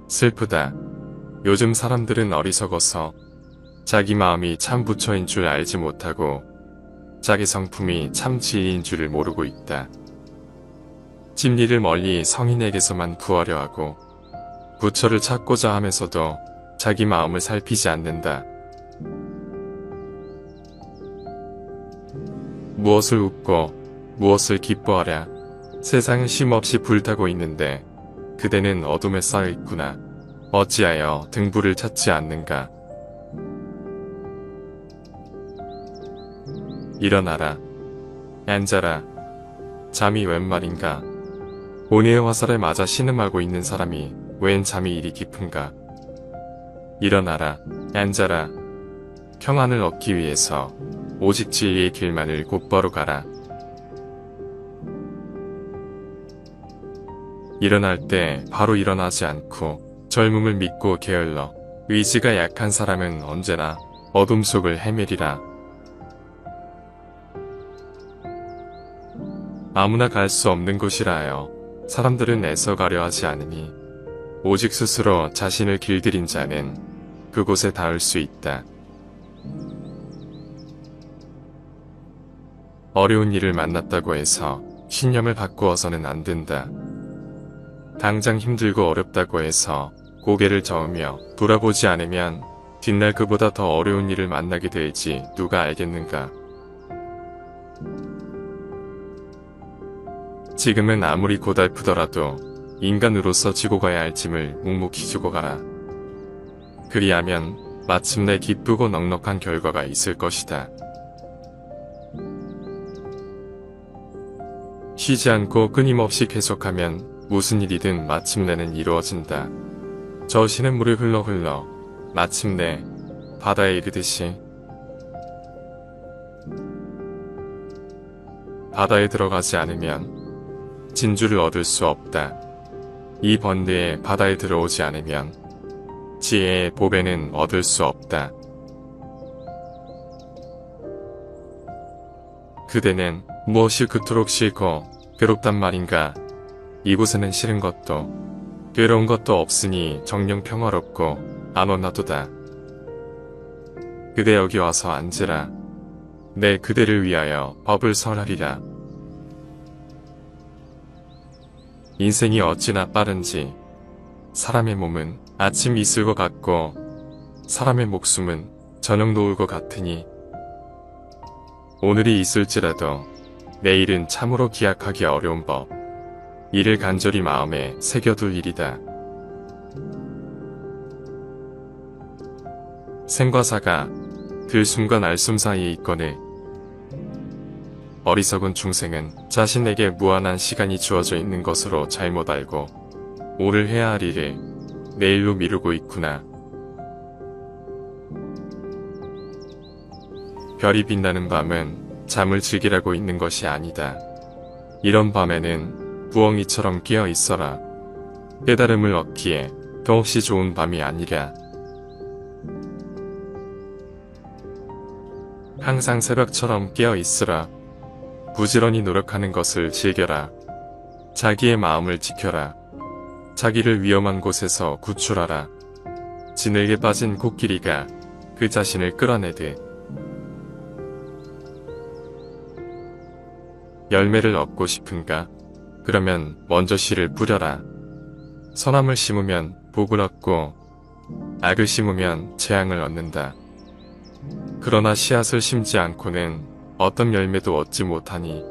슬프다. 요즘 사람들은 어리석어서 자기 마음이 참 부처인 줄 알지 못하고 자기 성품이 참 진리인 줄을 모르고 있다. 진리를 멀리 성인에게서만 구하려 하고 부처를 찾고자 하면서도 자기 마음을 살피지 않는다. 무엇을 웃고 무엇을 기뻐하랴. 세상은 쉼없이 불타고 있는데 그대는 어둠에 쌓여 있구나. 어찌하여 등불을 찾지 않는가. 일어나라. 앉아라. 잠이 웬 말인가. 온유의 화살에 맞아 신음하고 있는 사람이 웬 잠이 이리 깊은가. 일어나라. 앉아라. 평안을 얻기 위해서 오직 진리의 길만을 곧바로 가라. 일어날 때 바로 일어나지 않고 젊음을 믿고 게을러 의지가 약한 사람은 언제나 어둠 속을 헤매리라. 아무나 갈 수 없는 곳이라 하여 사람들은 애써 가려 하지 않으니 오직 스스로 자신을 길들인 자는 그곳에 닿을 수 있다. 어려운 일을 만났다고 해서 신념을 바꾸어서는 안 된다. 당장 힘들고 어렵다고 해서 고개를 저으며 돌아보지 않으면 뒷날 그보다 더 어려운 일을 만나게 될지 누가 알겠는가. 지금은 아무리 고달프더라도 인간으로서 지고 가야 할 짐을 묵묵히 지고 가라. 그리하면 마침내 기쁘고 넉넉한 결과가 있을 것이다. 쉬지 않고 끊임없이 계속하면 무슨 일이든 마침내는 이루어진다. 저시는 물을 흘러 마침내 바다에 이르듯이 바다에 들어가지 않으면 진주를 얻을 수 없다. 이 번뇌에 바다에 들어오지 않으면 지혜의 보배는 얻을 수 없다. 그대는 무엇이 그토록 싫고 괴롭단 말인가. 이곳에는 싫은 것도 괴로운 것도 없으니 정녕 평화롭고 안온하도다. 그대 여기 와서 앉으라. 내 그대를 위하여 법을 설하리라. 인생이 어찌나 빠른지 사람의 몸은 아침 이슬과 같고 사람의 목숨은 저녁 노을과 같으니 오늘이 있을지라도 내일은 참으로 기약하기 어려운 법. 이를 간절히 마음에 새겨둘 일이다. 생과 사가 들숨과 날숨 사이에 있거늘 어리석은 중생은 자신에게 무한한 시간이 주어져 있는 것으로 잘못 알고 오늘 해야 할 일을 내일로 미루고 있구나. 별이 빛나는 밤은 잠을 즐기라고 있는 것이 아니다. 이런 밤에는 부엉이처럼 깨어 있어라. 깨달음을 얻기에 더없이 좋은 밤이 아니랴. 항상 새벽처럼 깨어 있으라. 부지런히 노력하는 것을 즐겨라. 자기의 마음을 지켜라. 자기를 위험한 곳에서 구출하라. 진흙에 빠진 코끼리가 그 자신을 끌어내듯 열매를 얻고 싶은가? 그러면 먼저 씨를 뿌려라. 선함을 심으면 복을 얻고 악을 심으면 재앙을 얻는다. 그러나 씨앗을 심지 않고는 어떤 열매도 얻지 못하니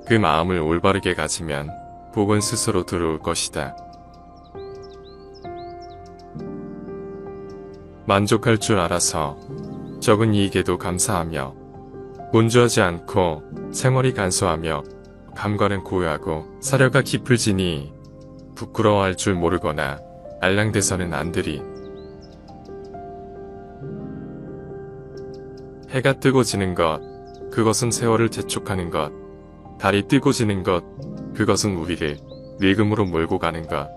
그 마음을 올바르게 가지면 복은 스스로 들어올 것이다. 만족할 줄 알아서 적은 이익에도 감사하며 분주하지 않고 생활이 간소하며 감관은 고요하고 사려가 깊을지니 부끄러워할 줄 모르거나 알랑대서는 안 되리. 해가 뜨고 지는 것, 그것은 세월을 재촉하는 것. 달이 뜨고 지는 것, 그것은 우리를 늙음으로 몰고 가는 것.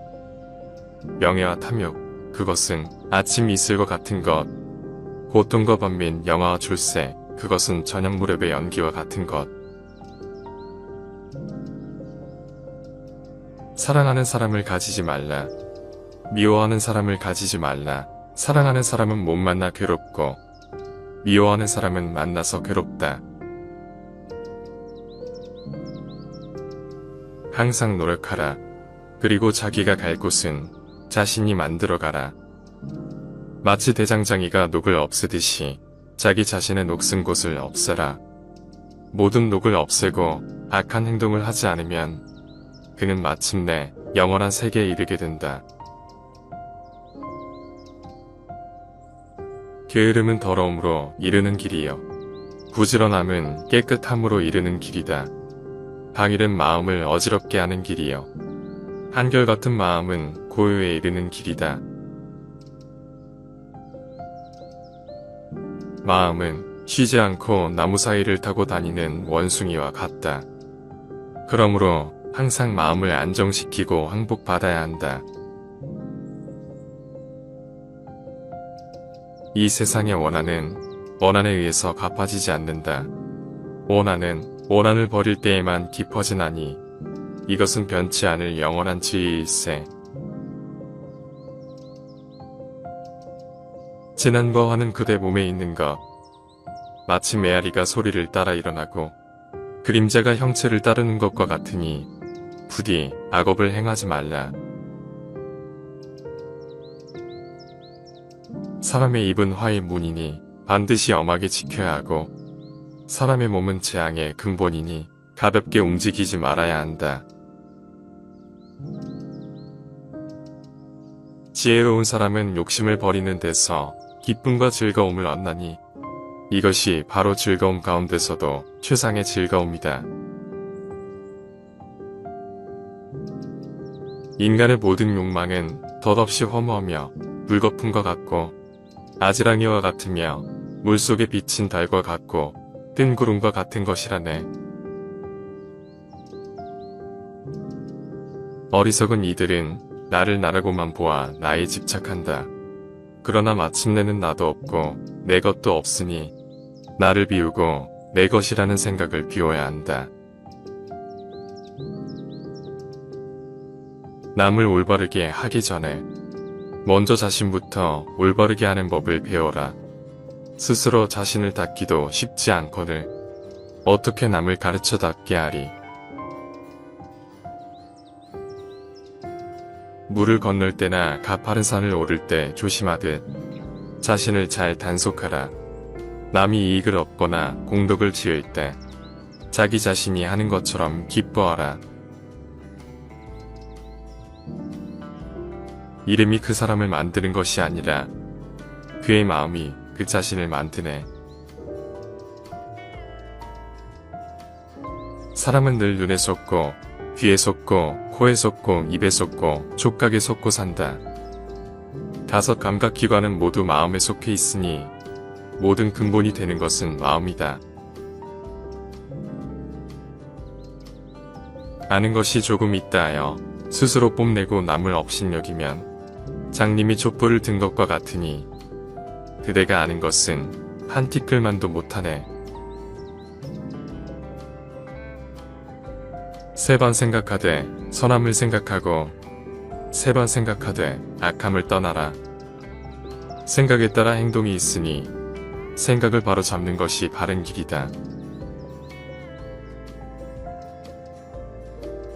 명예와 탐욕, 그것은 아침 이슬과 같은 것. 고통과 번민, 영화와 출세, 그것은 저녁 무렵의 연기와 같은 것. 사랑하는 사람을 가지지 말라. 미워하는 사람을 가지지 말라. 사랑하는 사람은 못 만나 괴롭고 미워하는 사람은 만나서 괴롭다. 항상 노력하라. 그리고 자기가 갈 곳은 자신이 만들어 가라. 마치 대장장이가 녹을 없애듯이 자기 자신의 녹슨 곳을 없애라. 모든 녹을 없애고 악한 행동을 하지 않으면 그는 마침내 영원한 세계에 이르게 된다. 게으름은 더러움으로 이르는 길이요. 부지런함은 깨끗함으로 이르는 길이다. 방일은 마음을 어지럽게 하는 길이요. 한결같은 마음은 고요에 이르는 길이다. 마음은 쉬지 않고 나무 사이를 타고 다니는 원숭이와 같다. 그러므로 항상 마음을 안정시키고 항복받아야 한다. 이 세상의 원한에 의해서 갚아지지 않는다. 원한을 버릴 때에만 깊어지나니 이것은 변치 않을 영원한 지혜일세. 진한과 화는 그대 몸에 있는 것. 마치 메아리가 소리를 따라 일어나고 그림자가 형체를 따르는 것과 같으니 부디 악업을 행하지 말라. 사람의 입은 화의 문이니 반드시 엄하게 지켜야 하고 사람의 몸은 재앙의 근본이니 가볍게 움직이지 말아야 한다. 지혜로운 사람은 욕심을 버리는 데서 기쁨과 즐거움을 얻나니 이것이 바로 즐거움 가운데서도 최상의 즐거움이다. 인간의 모든 욕망은 덧없이 허무하며 불거품과 같고 아지랑이와 같으며 물속에 비친 달과 같고 뜬 구름과 같은 것이라네. 어리석은 이들은 나를 나라고만 보아 나에 집착한다. 그러나 마침내는 나도 없고 내 것도 없으니 나를 비우고 내 것이라는 생각을 비워야 한다. 남을 올바르게 하기 전에 먼저 자신부터 올바르게 하는 법을 배워라. 스스로 자신을 닦기도 쉽지 않거늘 어떻게 남을 가르쳐 닦게 하리. 물을 건널 때나 가파른 산을 오를 때 조심하듯 자신을 잘 단속하라. 남이 이익을 얻거나 공덕을 지을 때 자기 자신이 하는 것처럼 기뻐하라. 이름이 그 사람을 만드는 것이 아니라 그의 마음이 그 자신을 만드네. 사람은 늘 눈에 솟고 귀에 솟고 코에 솟고 입에 솟고 촉각에 솟고 산다. 5 감각기관은 모두 마음에 속해 있으니 모든 근본이 되는 것은 마음이다. 아는 것이 조금 있다 하여 스스로 뽐내고 남을 업신여기면 장님이 촛불을 든 것과 같으니 그대가 아는 것은 한 티끌만도 못하네. 3번 생각하되 선함을 생각하고 3번 생각하되 악함을 떠나라. 생각에 따라 행동이 있으니 생각을 바로 잡는 것이 바른 길이다.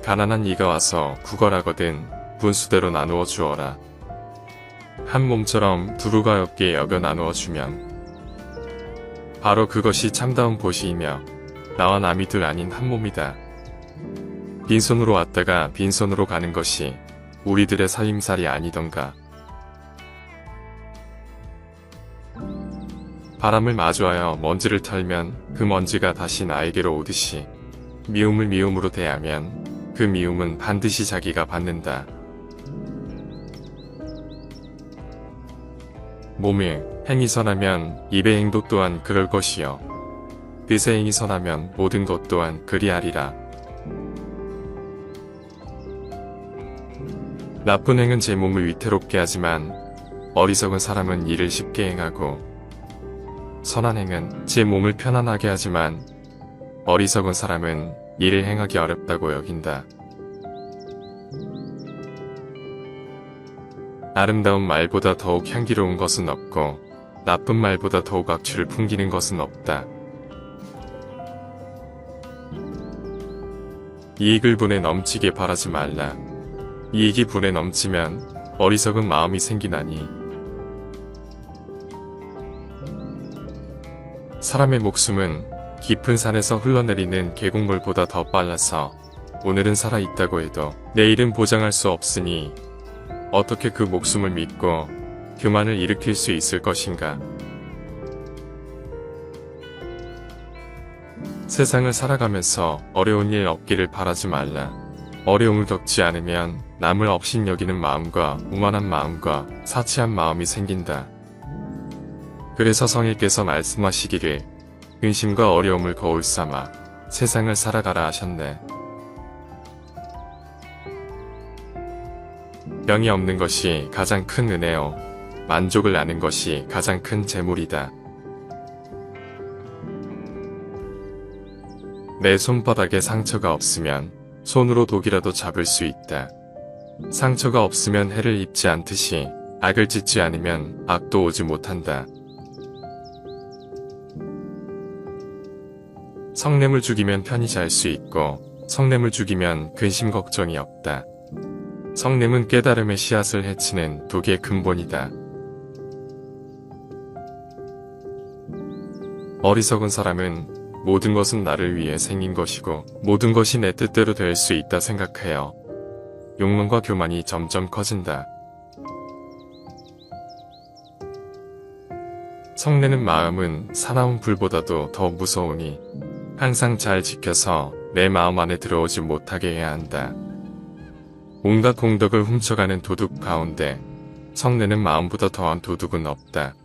가난한 이가 와서 구걸하거든 분수대로 나누어 주어라. 한 몸처럼 두루가 없게 여겨 나누어 주면 바로 그것이 참다운 보시이며 나와 남이 둘 아닌 한 몸이다. 빈손으로 왔다가 빈손으로 가는 것이 우리들의 살림살이 아니던가. 바람을 마주하여 먼지를 털면 그 먼지가 다시 나에게로 오듯이 미움을 미움으로 대하면 그 미움은 반드시 자기가 받는다. 몸에 행이 선하면 입의 행도 또한 그럴 것이요 뜻의 행이 선하면 모든 것 또한 그리하리라. 나쁜 행은 제 몸을 위태롭게 하지만 어리석은 사람은 이를 쉽게 행하고 선한 행은 제 몸을 편안하게 하지만 어리석은 사람은 이를 행하기 어렵다고 여긴다. 아름다운 말보다 더욱 향기로운 것은 없고 나쁜 말보다 더욱 악취를 풍기는 것은 없다. 이익을 분에 넘치게 바라지 말라. 이익이 분에 넘치면 어리석은 마음이 생기나니 사람의 목숨은 깊은 산에서 흘러내리는 계곡물보다 더 빨라서 오늘은 살아있다고 해도 내일은 보장할 수 없으니 어떻게 그 목숨을 믿고 교만을 일으킬 수 있을 것인가. 세상을 살아가면서 어려운 일 없기를 바라지 말라. 어려움을 겪지 않으면 남을 업신여기는 마음과 오만한 마음과 사치한 마음이 생긴다. 그래서 성일께서 말씀하시기를 근심과 어려움을 거울 삼아 세상을 살아가라 하셨네. 병이 없는 것이 가장 큰 은혜요. 만족을 아는 것이 가장 큰 재물이다. 내 손바닥에 상처가 없으면 손으로 독이라도 잡을 수 있다. 상처가 없으면 해를 입지 않듯이 악을 짓지 않으면 악도 오지 못한다. 성냄을 죽이면 편히 잘 수 있고 성냄을 죽이면 근심 걱정이 없다. 성냄은 깨달음의 씨앗을 해치는 독의 근본이다. 어리석은 사람은 모든 것은 나를 위해 생긴 것이고 모든 것이 내 뜻대로 될 수 있다 생각해요. 욕망과 교만이 점점 커진다. 성내는 마음은 사나운 불보다도 더 무서우니 항상 잘 지켜서 내 마음 안에 들어오지 못하게 해야 한다. 온갖 공덕을 훔쳐가는 도둑 가운데 성내는 마음보다 더한 도둑은 없다.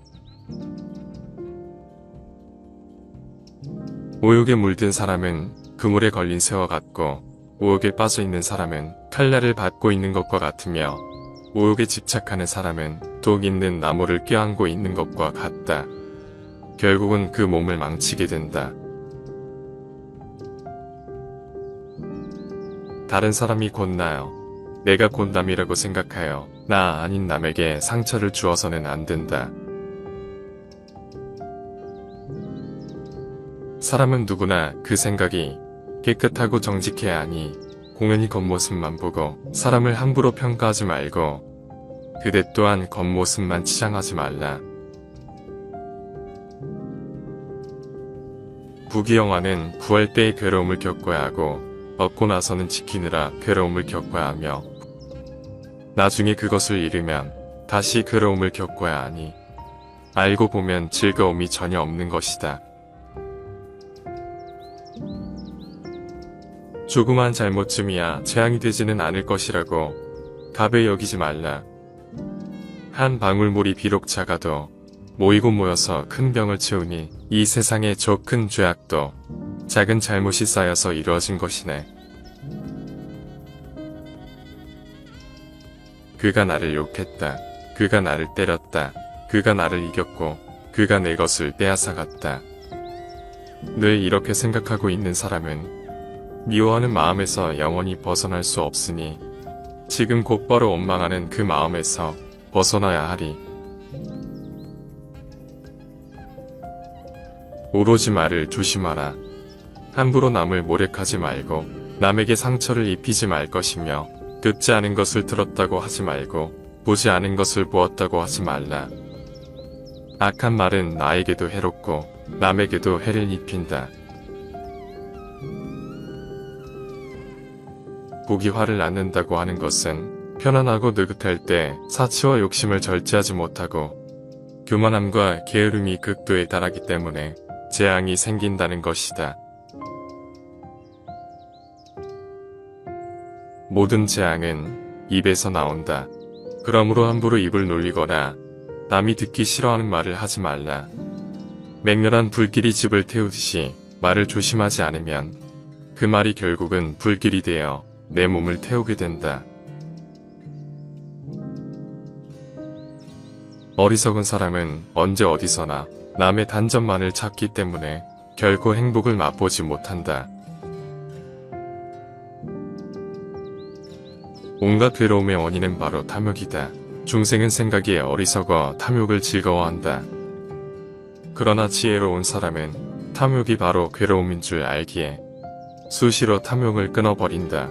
오욕에 물든 사람은 그물에 걸린 새와 같고 오욕에 빠져있는 사람은 칼날을 받고 있는 것과 같으며 오욕에 집착하는 사람은 독 있는 나무를 껴안고 있는 것과 같다. 결국은 그 몸을 망치게 된다. 다른 사람이 곧 나요. 내가 곧 남이라고 생각하여 나 아닌 남에게 상처를 주어서는 안 된다. 사람은 누구나 그 생각이 깨끗하고 정직해야 하니 공연히 겉모습만 보고 사람을 함부로 평가하지 말고 그대 또한 겉모습만 치장하지 말라. 부귀영화는 구할 때의 괴로움을 겪어야 하고 얻고 나서는 지키느라 괴로움을 겪어야 하며 나중에 그것을 잃으면 다시 괴로움을 겪어야 하니 알고 보면 즐거움이 전혀 없는 것이다. 조그만 잘못쯤이야 재앙이 되지는 않을 것이라고 가벼이 여기지 말라. 한 방울물이 비록 작아도 모이고 모여서 큰 병을 채우니 이 세상의 저 큰 죄악도 작은 잘못이 쌓여서 이루어진 것이네. 그가 나를 욕했다. 그가 나를 때렸다. 그가 나를 이겼고 그가 내 것을 빼앗아갔다. 늘 이렇게 생각하고 있는 사람은 미워하는 마음에서 영원히 벗어날 수 없으니 지금 곧바로 원망하는 그 마음에서 벗어나야 하리. 오로지 말을 조심하라. 함부로 남을 모략하지 말고 남에게 상처를 입히지 말 것이며 듣지 않은 것을 들었다고 하지 말고 보지 않은 것을 보았다고 하지 말라. 악한 말은 나에게도 해롭고 남에게도 해를 입힌다. 복이 화를 낳는다고 하는 것은 편안하고 느긋할 때 사치와 욕심을 절제하지 못하고 교만함과 게으름이 극도에 달하기 때문에 재앙이 생긴다는 것이다. 모든 재앙은 입에서 나온다. 그러므로 함부로 입을 놀리거나 남이 듣기 싫어하는 말을 하지 말라. 맹렬한 불길이 집을 태우듯이 말을 조심하지 않으면 그 말이 결국은 불길이 되어 내 몸을 태우게 된다. 어리석은 사람은 언제 어디서나 남의 단점만을 찾기 때문에 결코 행복을 맛보지 못한다. 온갖 괴로움의 원인은 바로 탐욕이다. 중생은 생각이 어리석어 탐욕을 즐거워한다. 그러나 지혜로운 사람은 탐욕이 바로 괴로움인 줄 알기에 수시로 탐욕을 끊어버린다.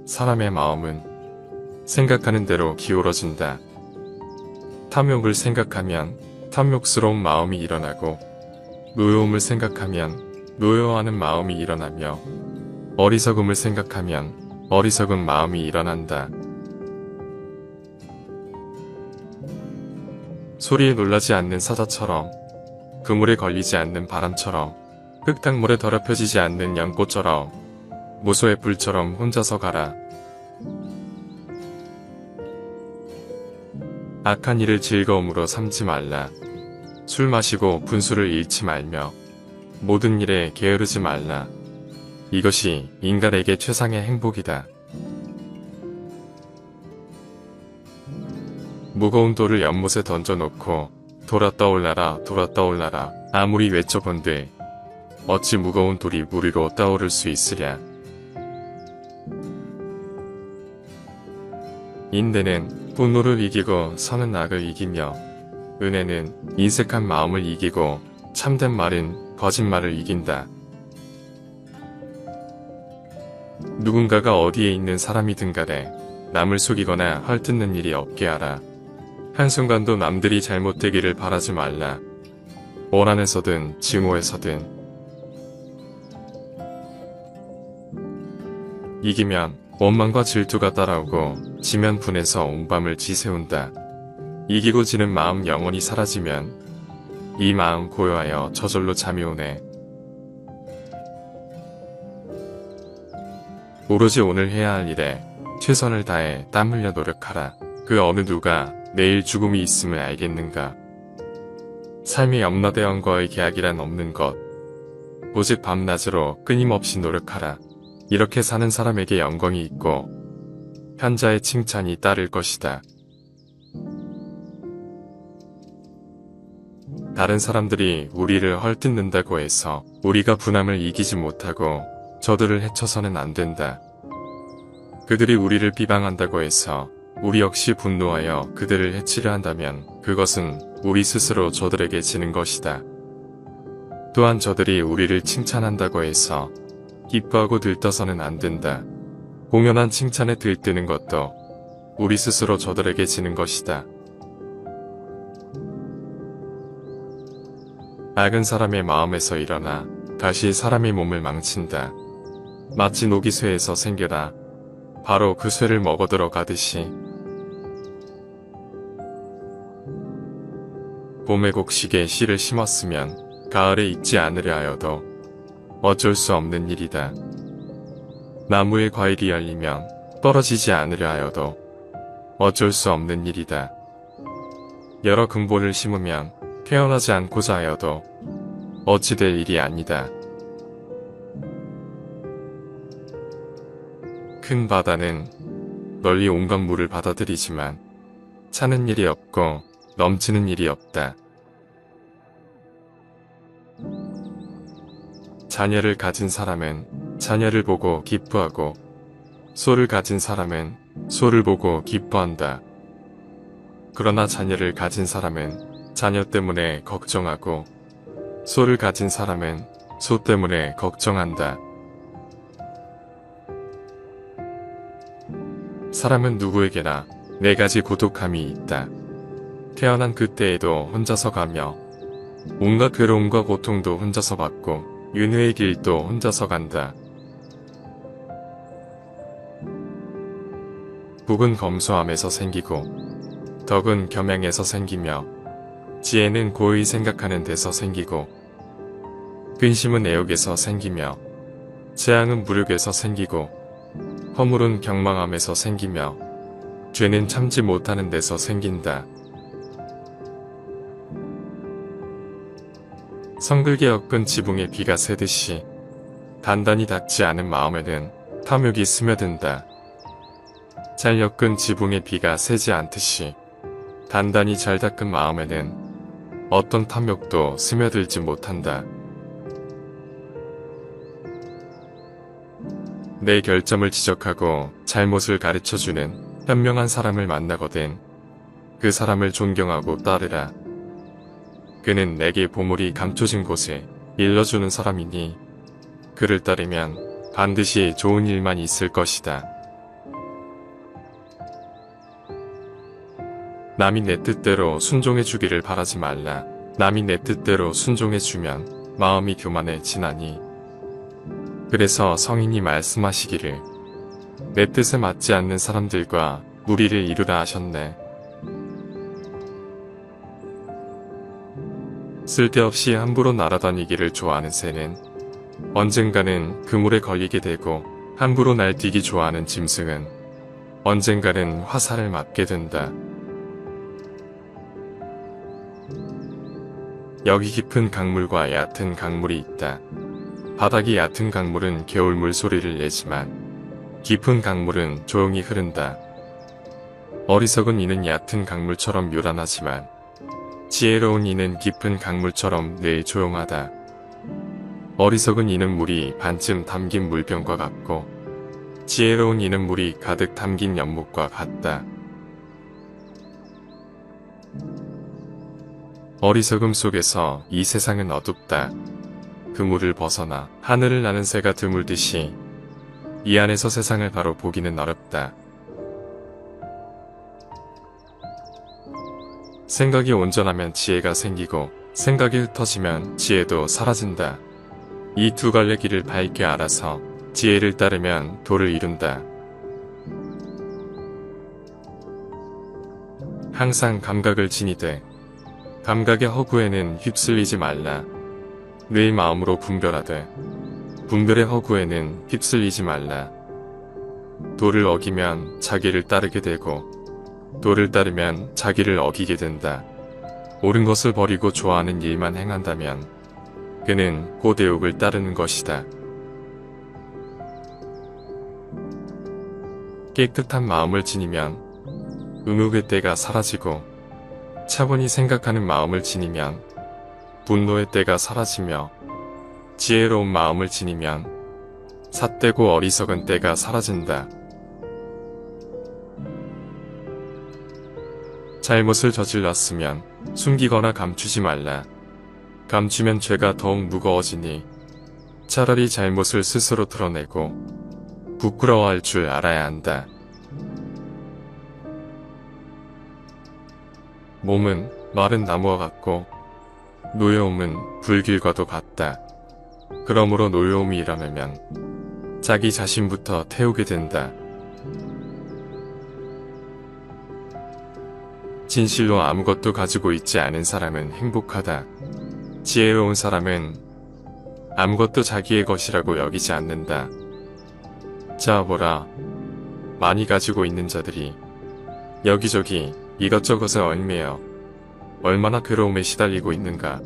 사람의 마음은 생각하는 대로 기울어진다. 탐욕을 생각하면 탐욕스러운 마음이 일어나고, 노여움을 생각하면 노여워하는 마음이 일어나며, 어리석음을 생각하면 어리석은 마음이 일어난다. 소리에 놀라지 않는 사자처럼, 그물에 걸리지 않는 바람처럼, 흙탕물에 더럽혀지지 않는 연꽃처럼, 무소의 불처럼 혼자서 가라. 악한 일을 즐거움으로 삼지 말라. 술 마시고 분수를 잃지 말며 모든 일에 게으르지 말라. 이것이 인간에게 최상의 행복이다. 무거운 돌을 연못에 던져놓고 돌아 떠올라라 돌아 떠올라라 아무리 외쳐본들 어찌 무거운 돌이 물 위로 떠오를 수 있으랴. 인내는 분노를 이기고 선은 악을 이기며, 은혜는 인색한 마음을 이기고 참된 말은 거짓말을 이긴다. 누군가가 어디에 있는 사람이든 간에 남을 속이거나 헐뜯는 일이 없게 하라. 한순간도 남들이 잘못되기를 바라지 말라. 원한에서든 증오에서든. 이기면 원망과 질투가 따라오고 지면 분해서 온 밤을 지새운다. 이기고 지는 마음 영원히 사라지면 이 마음 고요하여 저절로 잠이 오네. 오로지 오늘 해야 할 일에 최선을 다해 땀 흘려 노력하라. 그 어느 누가 내일 죽음이 있음을 알겠는가. 삶의 염라대왕과의 계약이란 없는 것. 오직 밤낮으로 끊임없이 노력하라. 이렇게 사는 사람에게 영광이 있고 현자의 칭찬이 따를 것이다. 다른 사람들이 우리를 헐뜯는다고 해서 우리가 분함을 이기지 못하고 저들을 해쳐서는 안 된다. 그들이 우리를 비방한다고 해서 우리 역시 분노하여 그들을 해치려 한다면 그것은 우리 스스로 저들에게 지는 것이다. 또한 저들이 우리를 칭찬한다고 해서 기뻐하고 들떠서는 안 된다. 공연한 칭찬에 들뜨는 것도 우리 스스로 저들에게 지는 것이다. 악은 사람의 마음에서 일어나 다시 사람의 몸을 망친다. 마치 녹이 쇠에서 생겨나 바로 그 쇠를 먹어들어 가듯이. 봄의 곡식에 씨를 심었으면 가을에 익지 않으려 하여도 어쩔 수 없는 일이다. 나무에 과일이 열리면 떨어지지 않으려 하여도 어쩔 수 없는 일이다. 여러 근본을 심으면 태어나지 않고자 하여도 어찌 될 일이 아니다. 큰 바다는 널리 온갖 물을 받아들이지만 차는 일이 없고 넘치는 일이 없다. 자녀를 가진 사람은 자녀를 보고 기뻐하고 소를 가진 사람은 소를 보고 기뻐한다. 그러나 자녀를 가진 사람은 자녀 때문에 걱정하고 소를 가진 사람은 소 때문에 걱정한다. 사람은 누구에게나 네 가지 고독함이 있다. 태어난 그때에도 혼자서 가며 온갖 괴로움과 고통도 혼자서 받고 윤회의 길도 혼자서 간다. 복은 검소함에서 생기고 덕은 겸양에서 생기며 지혜는 고의 생각하는 데서 생기고 근심은 애욕에서 생기며 재앙은 무력에서 생기고 허물은 경망함에서 생기며 죄는 참지 못하는 데서 생긴다. 성글게 엮은 지붕에 비가 새듯이 단단히 닿지 않은 마음에는 탐욕이 스며든다. 잘 엮은 지붕에 비가 새지 않듯이 단단히 잘 닦은 마음에는 어떤 탐욕도 스며들지 못한다. 내 결점을 지적하고 잘못을 가르쳐주는 현명한 사람을 만나거든 그 사람을 존경하고 따르라. 그는 내게 보물이 감춰진 곳에 일러주는 사람이니 그를 따르면 반드시 좋은 일만 있을 것이다. 남이 내 뜻대로 순종해주기를 바라지 말라. 남이 내 뜻대로 순종해주면 마음이 교만해지나니. 그래서 성인이 말씀하시기를 내 뜻에 맞지 않는 사람들과 무리를 이루라 하셨네. 쓸데없이 함부로 날아다니기를 좋아하는 새는 언젠가는 그물에 걸리게 되고 함부로 날뛰기 좋아하는 짐승은 언젠가는 화살을 맞게 된다. 여기 깊은 강물과 얕은 강물이 있다. 바닥이 얕은 강물은 겨울 물소리를 내지만 깊은 강물은 조용히 흐른다. 어리석은 이는 얕은 강물처럼 요란하지만 지혜로운 이는 깊은 강물처럼 늘 조용하다. 어리석은 이는 물이 반쯤 담긴 물병과 같고 지혜로운 이는 물이 가득 담긴 연못과 같다. 어리석음 속에서 이 세상은 어둡다. 그물을 벗어나 하늘을 나는 새가 드물듯이 이 안에서 세상을 바로 보기는 어렵다. 생각이 온전하면 지혜가 생기고 생각이 흩어지면 지혜도 사라진다. 이 두 갈래 길을 밝게 알아서 지혜를 따르면 도를 이룬다. 항상 감각을 지니되 감각의 허구에는 휩쓸리지 말라. 늘 마음으로 분별하되 분별의 허구에는 휩쓸리지 말라. 도를 어기면 자기를 따르게 되고 도를 따르면 자기를 어기게 된다. 옳은 것을 버리고 좋아하는 일만 행한다면 그는 고대옥을 따르는 것이다. 깨끗한 마음을 지니면 의무의 때가 사라지고 차분히 생각하는 마음을 지니면 분노의 때가 사라지며 지혜로운 마음을 지니면 삿되고 어리석은 때가 사라진다. 잘못을 저질렀으면 숨기거나 감추지 말라. 감추면 죄가 더욱 무거워지니 차라리 잘못을 스스로 드러내고 부끄러워할 줄 알아야 한다. 몸은 마른 나무와 같고 노여움은 불길과도 같다. 그러므로 노여움이 일어나면 자기 자신부터 태우게 된다. 진실로 아무것도 가지고 있지 않은 사람은 행복하다. 지혜로운 사람은 아무것도 자기의 것이라고 여기지 않는다. 자 보라, 많이 가지고 있는 자들이 여기저기 이것저것에 얽매여 얼마나 괴로움에 시달리고 있는가.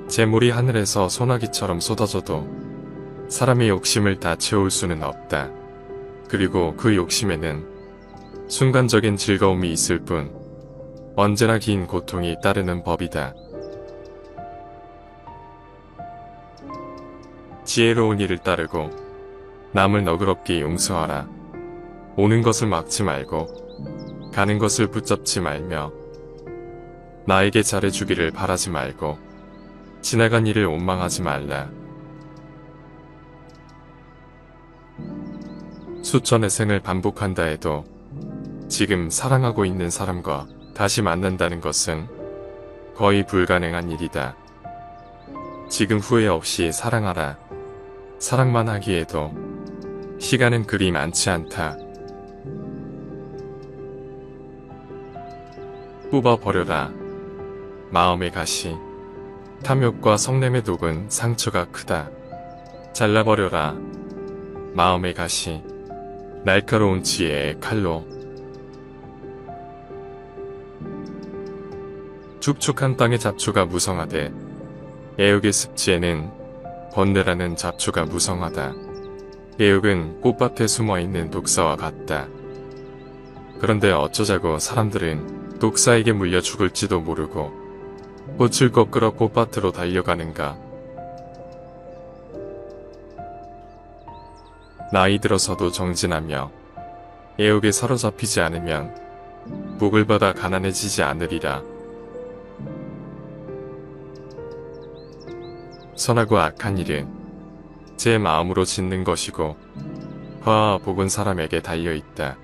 재물이 하늘에서 소나기처럼 쏟아져도 사람의 욕심을 다 채울 수는 없다. 그리고 그 욕심에는 순간적인 즐거움이 있을 뿐 언제나 긴 고통이 따르는 법이다. 지혜로운 일을 따르고 남을 너그럽게 용서하라. 오는 것을 막지 말고 가는 것을 붙잡지 말며 나에게 잘해주기를 바라지 말고 지나간 일을 원망하지 말라. 수천의 생을 반복한다 해도 지금 사랑하고 있는 사람과 다시 만난다는 것은 거의 불가능한 일이다. 지금 후회 없이 사랑하라. 사랑만 하기에도 시간은 그리 많지 않다. 뽑아버려라. 마음의 가시. 탐욕과 성냄의 독은 상처가 크다. 잘라버려라. 마음의 가시. 날카로운 지혜의 칼로. 축축한 땅의 잡초가 무성하되 애욕의 습지에는 번뇌라는 잡초가 무성하다. 애욕은 꽃밭에 숨어있는 독사와 같다. 그런데 어쩌자고 사람들은 독사에게 물려 죽을지도 모르고 꽃을 꺾으러 꽃밭으로 달려가는가. 나이 들어서도 정진하며 애욕에 사로잡히지 않으면 복을 받아 가난해지지 않으리라. 선하고 악한 일은 제 마음으로 짓는 것이고 화와 복은 사람에게 달려있다.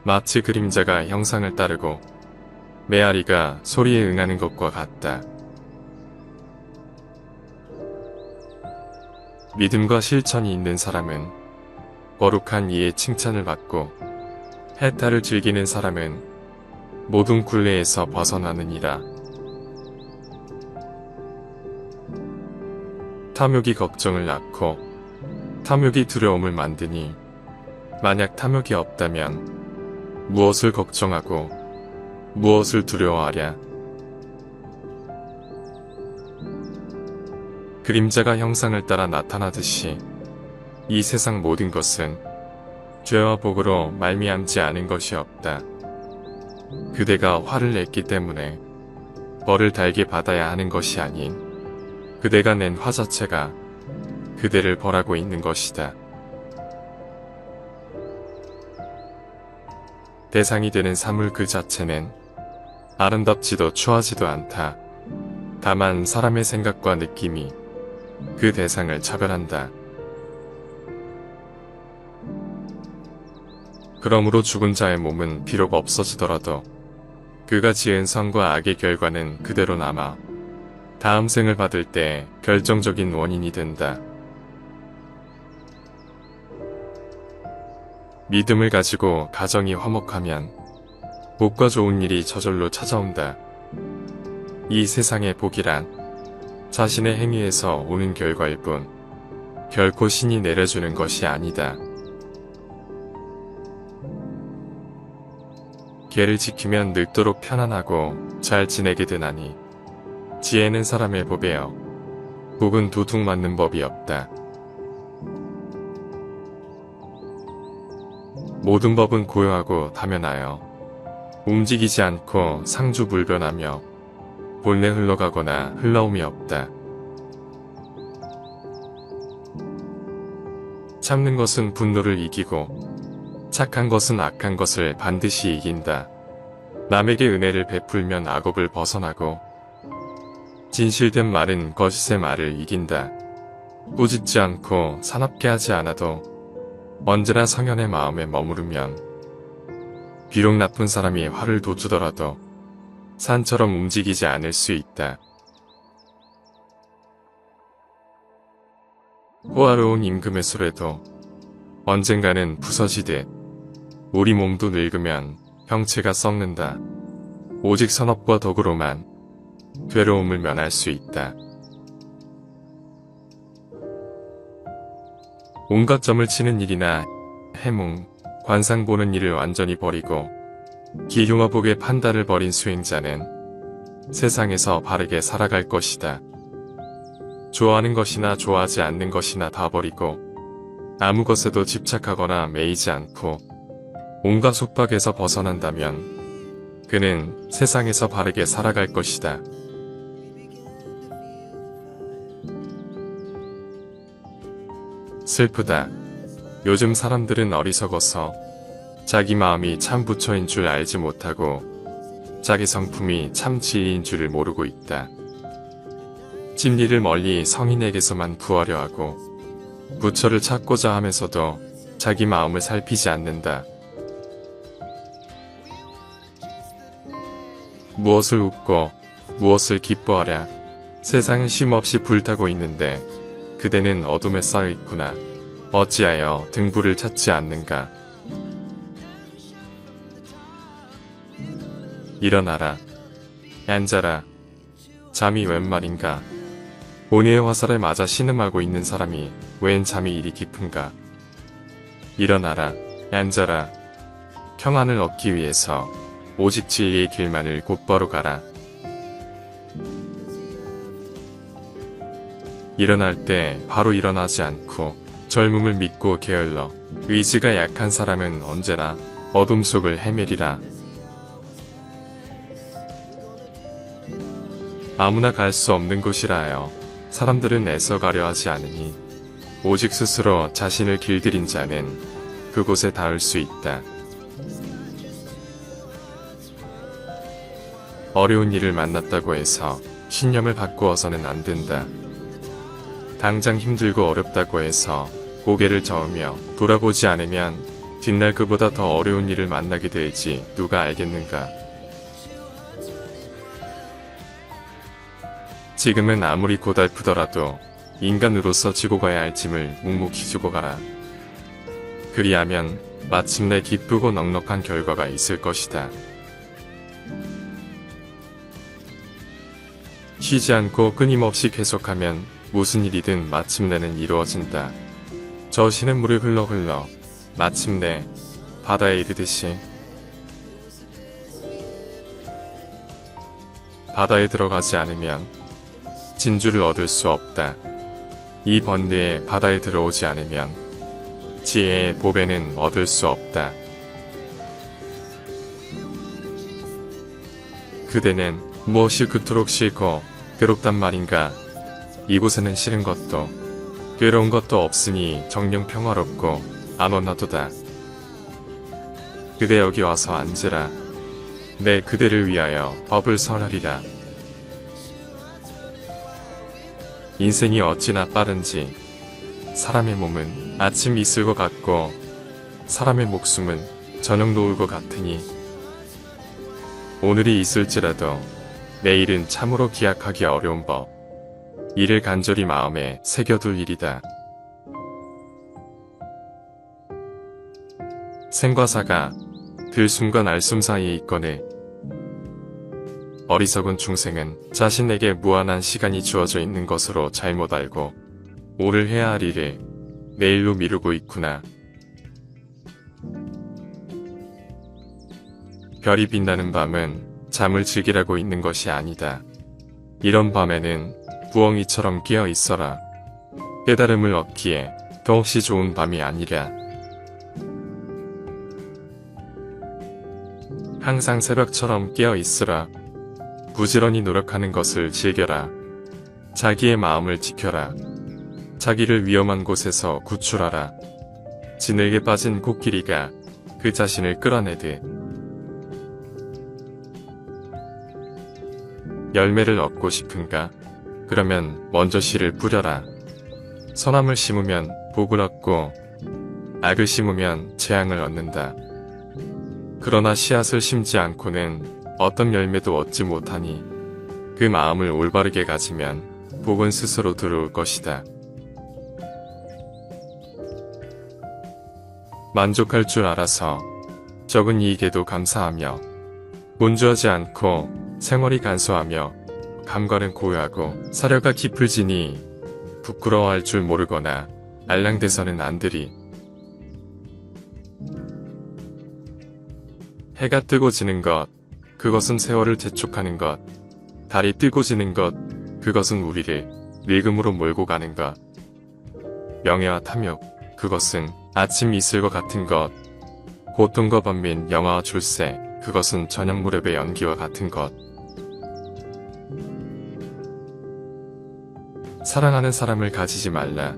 마치 그림자가 형상을 따르고 메아리가 소리에 응하는 것과 같다. 믿음과 실천이 있는 사람은 거룩한 이의 칭찬을 받고 해탈을 즐기는 사람은 모든 굴레에서 벗어나느니라. 탐욕이 걱정을 낳고 탐욕이 두려움을 만드니 만약 탐욕이 없다면 무엇을 걱정하고 무엇을 두려워하랴. 그림자가 형상을 따라 나타나듯이 이 세상 모든 것은 죄와 복으로 말미암지 않은 것이 없다. 그대가 화를 냈기 때문에 벌을 달게 받아야 하는 것이 아닌 그대가 낸 화 자체가 그대를 벌하고 있는 것이다. 대상이 되는 사물 그 자체는 아름답지도 추하지도 않다. 다만 사람의 생각과 느낌이 그 대상을 차별한다. 그러므로 죽은 자의 몸은 비록 없어지더라도 그가 지은 선과 악의 결과는 그대로 남아 다음 생을 받을 때 결정적인 원인이 된다. 믿음을 가지고 가정이 화목하면 복과 좋은 일이 저절로 찾아온다. 이 세상의 복이란 자신의 행위에서 오는 결과일 뿐 결코 신이 내려주는 것이 아니다. 계를 지키면 늙도록 편안하고 잘 지내게 되나니 지혜는 사람의 법이요 복은 도둑 맞는 법이 없다. 모든 법은 고요하고 다면하여 움직이지 않고 상주불변하며 본래 흘러가거나 흘러옴이 없다. 참는 것은 분노를 이기고 착한 것은 악한 것을 반드시 이긴다. 남에게 은혜를 베풀면 악업을 벗어나고 진실된 말은 거짓의 말을 이긴다. 꾸짖지 않고 사납게 하지 않아도 언제나 성현의 마음에 머무르면 비록 나쁜 사람이 화를 돋주더라도 산처럼 움직이지 않을 수 있다. 호화로운 임금의 수레도 언젠가는 부서지듯 우리 몸도 늙으면 형체가 썩는다. 오직 선업과 덕으로만 괴로움을 면할 수 있다. 온갖 점을 치는 일이나 해몽, 관상 보는 일을 완전히 버리고 기흉어복의 판단을 버린 수행자는 세상에서 바르게 살아갈 것이다. 좋아하는 것이나 좋아하지 않는 것이나 다 버리고 아무 것에도 집착하거나 매이지 않고 온갖 속박에서 벗어난다면 그는 세상에서 바르게 살아갈 것이다. 슬프다. 요즘 사람들은 어리석어서 자기 마음이 참 부처인 줄 알지 못하고 자기 성품이 참 지혜인 줄을 모르고 있다. 진리를 멀리 성인에게서만 구하려 하고 부처를 찾고자 하면서도 자기 마음을 살피지 않는다. 무엇을 웃고 무엇을 기뻐하랴. 세상은 쉼없이 불타고 있는데 그대는 어둠에 쌓여 있구나. 어찌하여 등불을 찾지 않는가. 일어나라. 앉아라. 잠이 웬 말인가. 본의의 화살에 맞아 신음하고 있는 사람이 웬 잠이 이리 깊은가. 일어나라. 앉아라. 평안을 얻기 위해서 오직 진리의 길만을 곧바로 가라. 일어날 때 바로 일어나지 않고 젊음을 믿고 게을러 의지가 약한 사람은 언제나 어둠 속을 헤매리라. 아무나 갈 수 없는 곳이라 하여 사람들은 애써 가려 하지 않으니 오직 스스로 자신을 길들인 자는 그곳에 닿을 수 있다. 어려운 일을 만났다고 해서 신념을 바꾸어서는 안 된다. 당장 힘들고 어렵다고 해서 고개를 저으며 돌아보지 않으면 뒷날 그보다 더 어려운 일을 만나게 될지 누가 알겠는가. 지금은 아무리 고달프더라도 인간으로서 지고 가야 할 짐을 묵묵히 지고 가라. 그리하면 마침내 기쁘고 넉넉한 결과가 있을 것이다. 쉬지 않고 끊임없이 계속하면 무슨 일이든 마침내는 이루어진다. 저시는 물을 흘러 마침내 바다에 이르듯이 바다에 들어가지 않으면 진주를 얻을 수 없다. 이 번뇌에 바다에 들어오지 않으면 지혜의 보배는 얻을 수 없다. 그대는 무엇이 그토록 싫고 괴롭단 말인가? 이곳에는 싫은 것도 괴로운 것도 없으니 정녕 평화롭고 안온하도다. 그대 여기 와서 앉으라. 내 그대를 위하여 법을 설하리라. 인생이 어찌나 빠른지 사람의 몸은 아침 이슬과 같고 사람의 목숨은 저녁 노을과 같으니 오늘이 있을지라도 내일은 참으로 기약하기 어려운 법. 이를 간절히 마음에 새겨둘 일이다. 생과 사가 들숨과 날숨 사이에 있거늘 어리석은 중생은 자신에게 무한한 시간이 주어져 있는 것으로 잘못 알고 오늘 해야 할 일을 내일로 미루고 있구나. 별이 빛나는 밤은 잠을 즐기라고 있는 것이 아니다. 이런 밤에는 부엉이처럼 깨어 있어라. 깨달음을 얻기에 더없이 좋은 밤이 아니랴. 항상 새벽처럼 깨어 있으라. 부지런히 노력하는 것을 즐겨라. 자기의 마음을 지켜라. 자기를 위험한 곳에서 구출하라. 진흙에 빠진 코끼리가 그 자신을 끌어내듯 열매를 얻고 싶은가? 그러면 먼저 씨를 뿌려라. 선함을 심으면 복을 얻고 악을 심으면 재앙을 얻는다. 그러나 씨앗을 심지 않고는 어떤 열매도 얻지 못하니 그 마음을 올바르게 가지면 복은 스스로 들어올 것이다. 만족할 줄 알아서 적은 이익에도 감사하며 온주하지 않고 생활이 간소하며 감관은 고요하고 사려가 깊을지니 부끄러워할 줄 모르거나 알랑대서는 안 되리. 해가 뜨고 지는 것, 그것은 세월을 재촉하는 것. 달이 뜨고 지는 것, 그것은 우리를 늙음으로 몰고 가는 것. 명예와 탐욕, 그것은 아침 이슬과 같은 것. 고통과 번민, 영화와 출세, 그것은 저녁 무렵의 연기와 같은 것. 사랑하는 사람을 가지지 말라.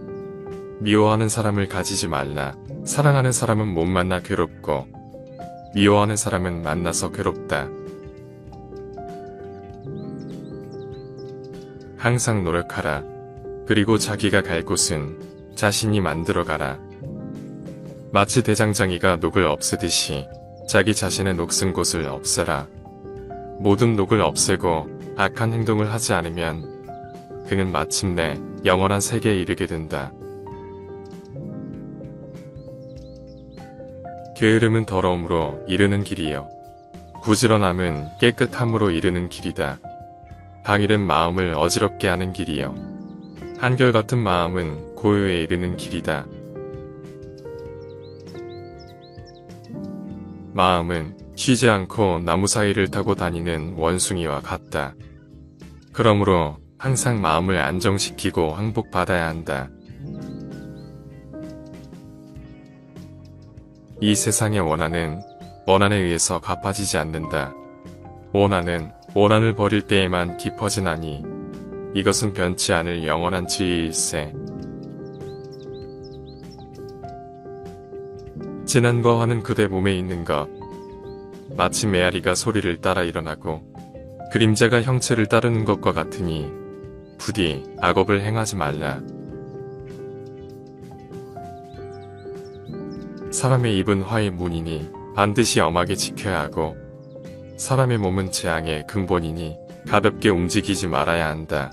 미워하는 사람을 가지지 말라. 사랑하는 사람은 못 만나 괴롭고 미워하는 사람은 만나서 괴롭다. 항상 노력하라. 그리고 자기가 갈 곳은 자신이 만들어 가라. 마치 대장장이가 녹을 없애듯이 자기 자신의 녹슨 곳을 없애라. 모든 녹을 없애고 악한 행동을 하지 않으면 그는 마침내 영원한 세계에 이르게 된다. 게으름은 더러움으로 이르는 길이요. 부지런함은 깨끗함으로 이르는 길이다. 방일은 마음을 어지럽게 하는 길이요. 한결같은 마음은 고요에 이르는 길이다. 마음은 쉬지 않고 나무 사이를 타고 다니는 원숭이와 같다. 그러므로 항상 마음을 안정시키고 항복받아야 한다. 이 세상의 원한은 원한에 의해서 갚아지지 않는다. 원한은 원한을 버릴 때에만 깊어지나니 이것은 변치 않을 영원한 지혜일세. 진한과 화는 그대 몸에 있는 것. 마치 메아리가 소리를 따라 일어나고 그림자가 형체를 따르는 것과 같으니 부디 악업을 행하지 말라. 사람의 입은 화의 문이니 반드시 엄하게 지켜야 하고 사람의 몸은 재앙의 근본이니 가볍게 움직이지 말아야 한다.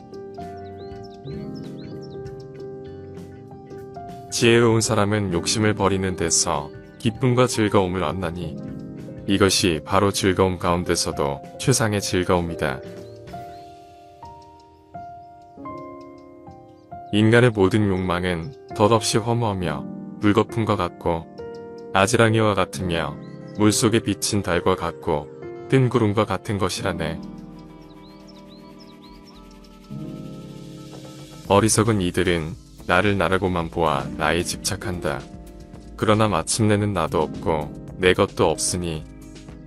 지혜로운 사람은 욕심을 버리는 데서 기쁨과 즐거움을 얻나니 이것이 바로 즐거움 가운데서도 최상의 즐거움이다. 인간의 모든 욕망은 덧없이 허무하며 물거품과 같고 아지랑이와 같으며 물속에 비친 달과 같고 뜬 구름과 같은 것이라네. 어리석은 이들은 나를 나라고만 보아 나에 집착한다. 그러나 마침내는 나도 없고 내 것도 없으니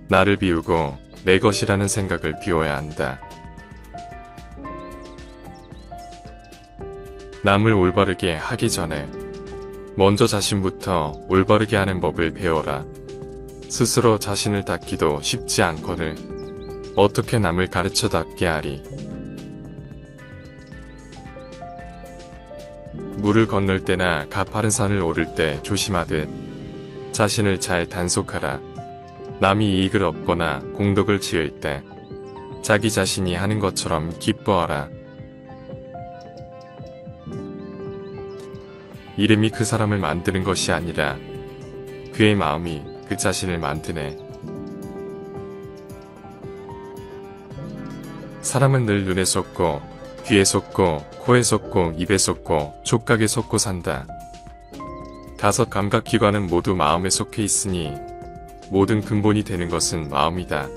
나를 비우고 내 것이라는 생각을 비워야 한다. 남을 올바르게 하기 전에 먼저 자신부터 올바르게 하는 법을 배워라. 스스로 자신을 닦기도 쉽지 않거늘 어떻게 남을 가르쳐 닦게 하리. 물을 건널 때나 가파른 산을 오를 때 조심하듯 자신을 잘 단속하라. 남이 이익을 얻거나 공덕을 지을 때 자기 자신이 하는 것처럼 기뻐하라. 이름이 그 사람을 만드는 것이 아니라 그의 마음이 그 자신을 만드네. 사람은 늘 눈에 쏟고 귀에 쏟고 코에 쏟고 입에 쏟고 촉각에 쏟고 산다. 5 감각기관은 모두 마음에 속해 있으니 모든 근본이 되는 것은 마음이다.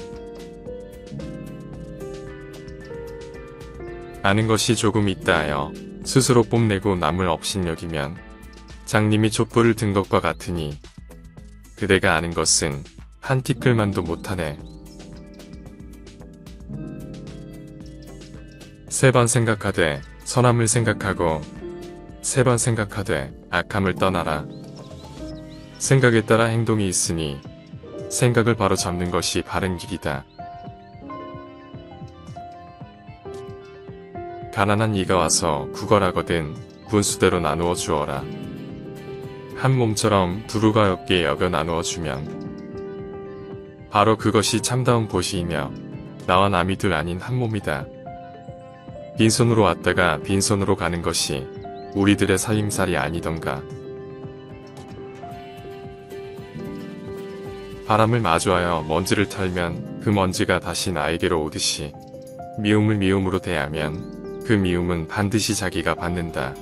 아는 것이 조금 있다 하여 스스로 뽐내고 남을 업신여기면 장님이 촛불을 든 것과 같으니 그대가 아는 것은 한 티끌만도 못하네. 3번 생각하되 선함을 생각하고 3번 생각하되 악함을 떠나라. 생각에 따라 행동이 있으니 생각을 바로 잡는 것이 바른 길이다. 가난한 이가 와서 구걸하거든 분수대로 나누어 주어라. 한 몸처럼 두루가 옅게 여겨 나누어 주면 바로 그것이 참다운 보시이며 나와 남이 둘 아닌 한 몸이다. 빈손으로 왔다가 빈손으로 가는 것이 우리들의 살림살이 아니던가. 바람을 마주하여 먼지를 털면 그 먼지가 다시 나에게로 오듯이 미움을 미움으로 대하면 그 미움은 반드시 자기가 받는다.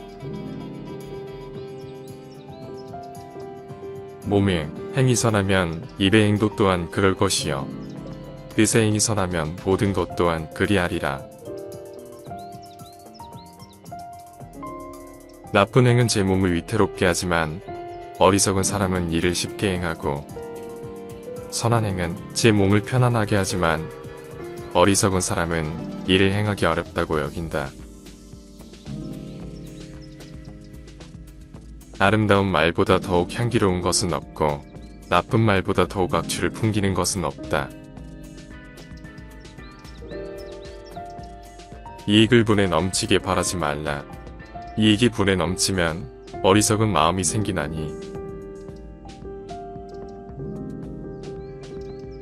몸에 행이 선하면 입의 행도 또한 그럴 것이요 뜻의 행이 선하면 모든 것 또한 그리하리라. 나쁜 행은 제 몸을 위태롭게 하지만 어리석은 사람은 이를 쉽게 행하고 선한 행은 제 몸을 편안하게 하지만 어리석은 사람은 이를 행하기 어렵다고 여긴다. 아름다운 말보다 더욱 향기로운 것은 없고 나쁜 말보다 더욱 악취를 풍기는 것은 없다. 이익을 분에 넘치게 바라지 말라. 이익이 분에 넘치면 어리석은 마음이 생기나니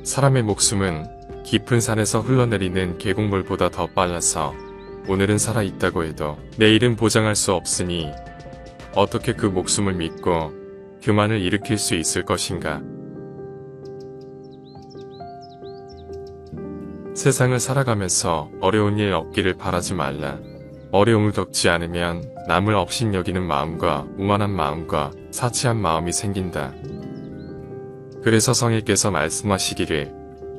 사람의 목숨은 깊은 산에서 흘러내리는 계곡물보다 더 빨라서 오늘은 살아있다고 해도 내일은 보장할 수 없으니 어떻게 그 목숨을 믿고 교만을 일으킬 수 있을 것인가. 세상을 살아가면서 어려운 일 없기를 바라지 말라. 어려움을 겪지 않으면 남을 업신여기는 마음과 우만한 마음과 사치한 마음이 생긴다. 그래서 성일께서 말씀하시기를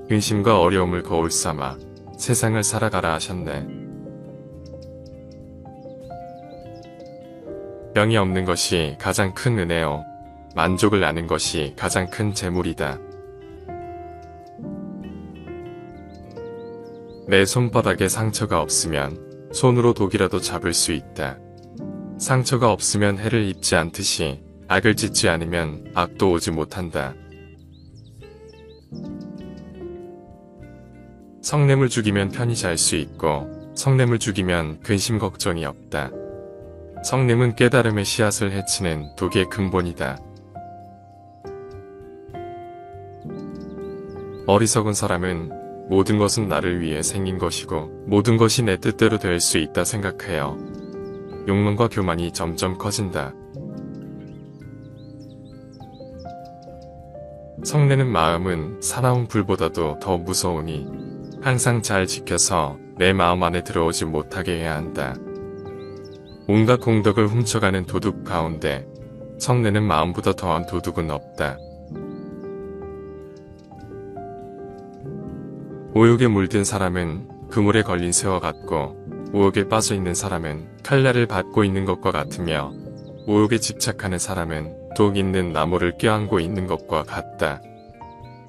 근심과 어려움을 거울 삼아 세상을 살아가라 하셨네. 병이 없는 것이 가장 큰 은혜요. 만족을 아는 것이 가장 큰 재물이다. 내 손바닥에 상처가 없으면 손으로 독이라도 잡을 수 있다. 상처가 없으면 해를 입지 않듯이 악을 짓지 않으면 악도 오지 못한다. 성냄을 죽이면 편히 잘 수 있고 성냄을 죽이면 근심 걱정이 없다. 성냄은 깨달음의 씨앗을 해치는 독의 근본이다. 어리석은 사람은 모든 것은 나를 위해 생긴 것이고 모든 것이 내 뜻대로 될 수 있다 생각해요. 욕망과 교만이 점점 커진다. 성내는 마음은 사나운 불보다도 더 무서우니 항상 잘 지켜서 내 마음 안에 들어오지 못하게 해야 한다. 온갖 공덕을 훔쳐가는 도둑 가운데 성내는 마음보다 더한 도둑은 없다. 오욕에 물든 사람은 그물에 걸린 새와 같고 오욕에 빠져있는 사람은 칼날을 받고 있는 것과 같으며 오욕에 집착하는 사람은 독 있는 나무를 껴안고 있는 것과 같다.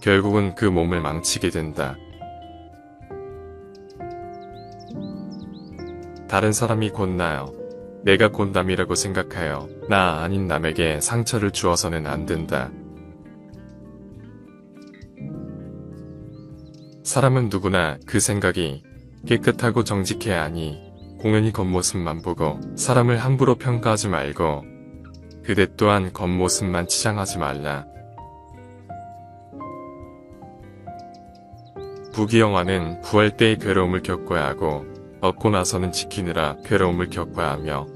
결국은 그 몸을 망치게 된다. 다른 사람이 곧 나요. 내가 곧 남이라고 생각하여 나 아닌 남에게 상처를 주어서는 안 된다. 사람은 누구나 그 생각이 깨끗하고 정직해야 하니 공연히 겉모습만 보고 사람을 함부로 평가하지 말고 그대 또한 겉모습만 치장하지 말라. 부귀영화는 구할 때의 괴로움을 겪어야 하고 얻고 나서는 지키느라 괴로움을 겪어야 하며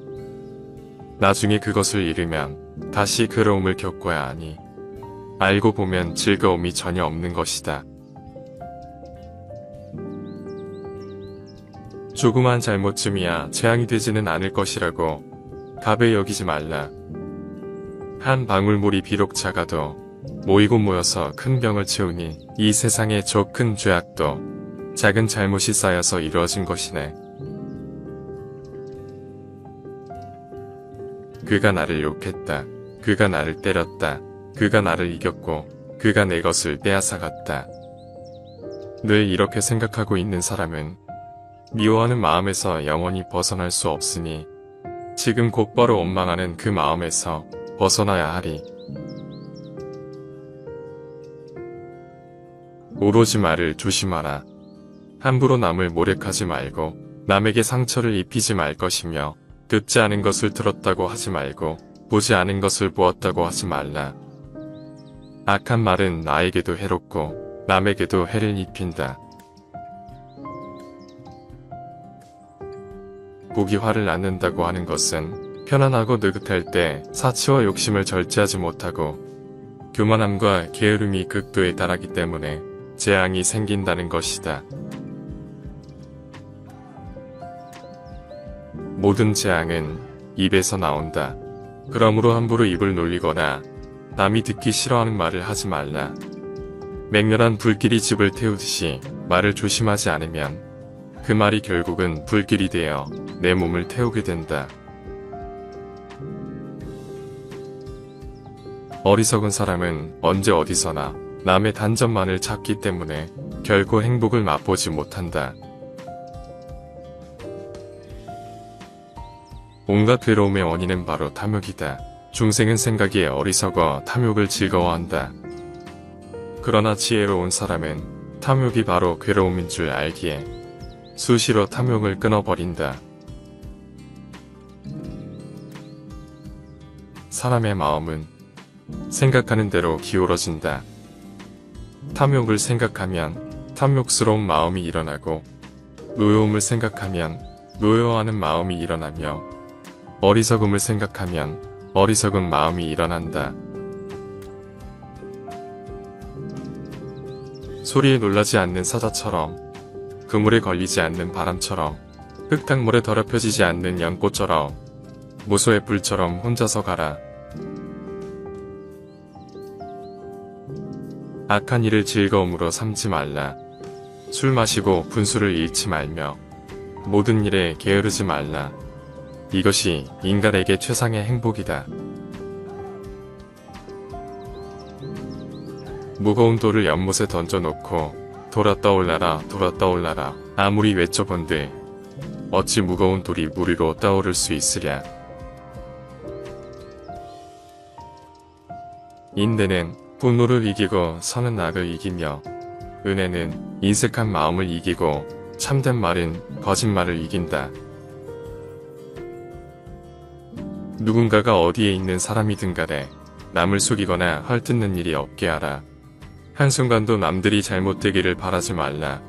나중에 그것을 잃으면 다시 괴로움을 겪어야 하니 알고 보면 즐거움이 전혀 없는 것이다. 조그만 잘못쯤이야 재앙이 되지는 않을 것이라고 가벼이 여기지 말라. 한 방울 물이 비록 작아도 모이고 모여서 큰 병을 채우니 이 세상의 저 큰 죄악도 작은 잘못이 쌓여서 이루어진 것이네. 그가 나를 욕했다. 그가 나를 때렸다. 그가 나를 이겼고 그가 내 것을 빼앗아갔다. 늘 이렇게 생각하고 있는 사람은 미워하는 마음에서 영원히 벗어날 수 없으니 지금 곧바로 원망하는 그 마음에서 벗어나야 하리. 오로지 말을 조심하라. 함부로 남을 모략하지 말고 남에게 상처를 입히지 말 것이며 듣지 않은 것을 들었다고 하지 말고 보지 않은 것을 보았다고 하지 말라. 악한 말은 나에게도 해롭고 남에게도 해를 입힌다. 복이 화를 낳는다고 하는 것은 편안하고 느긋할 때 사치와 욕심을 절제하지 못하고 교만함과 게으름이 극도에 달하기 때문에 재앙이 생긴다는 것이다. 모든 재앙은 입에서 나온다. 그러므로 함부로 입을 놀리거나 남이 듣기 싫어하는 말을 하지 말라. 맹렬한 불길이 집을 태우듯이 말을 조심하지 않으면 그 말이 결국은 불길이 되어 내 몸을 태우게 된다. 어리석은 사람은 언제 어디서나 남의 단점만을 찾기 때문에 결코 행복을 맛보지 못한다. 온갖 괴로움의 원인은 바로 탐욕이다. 중생은 생각이 어리석어 탐욕을 즐거워한다. 그러나 지혜로운 사람은 탐욕이 바로 괴로움인 줄 알기에 수시로 탐욕을 끊어버린다. 사람의 마음은 생각하는 대로 기울어진다. 탐욕을 생각하면 탐욕스러운 마음이 일어나고 노여움을 생각하면 노여워하는 마음이 일어나며 어리석음을 생각하면 어리석은 마음이 일어난다. 소리에 놀라지 않는 사자처럼 그물에 걸리지 않는 바람처럼 흙탕물에 더럽혀지지 않는 연꽃처럼 무소의 불처럼 혼자서 가라. 악한 일을 즐거움으로 삼지 말라. 술 마시고 분수를 잃지 말며 모든 일에 게으르지 말라. 이것이 인간에게 최상의 행복이다. 무거운 돌을 연못에 던져놓고 돌아 떠올라라 돌아 떠올라라 아무리 외쳐본들 어찌 무거운 돌이 물 위로 떠오를 수 있으랴. 인내는 분노를 이기고 선은 악을 이기며 은혜는 인색한 마음을 이기고 참된 말은 거짓말을 이긴다. 누군가가 어디에 있는 사람이든 간에 남을 속이거나 헐뜯는 일이 없게 하라. 한순간도 남들이 잘못되기를 바라지 말라.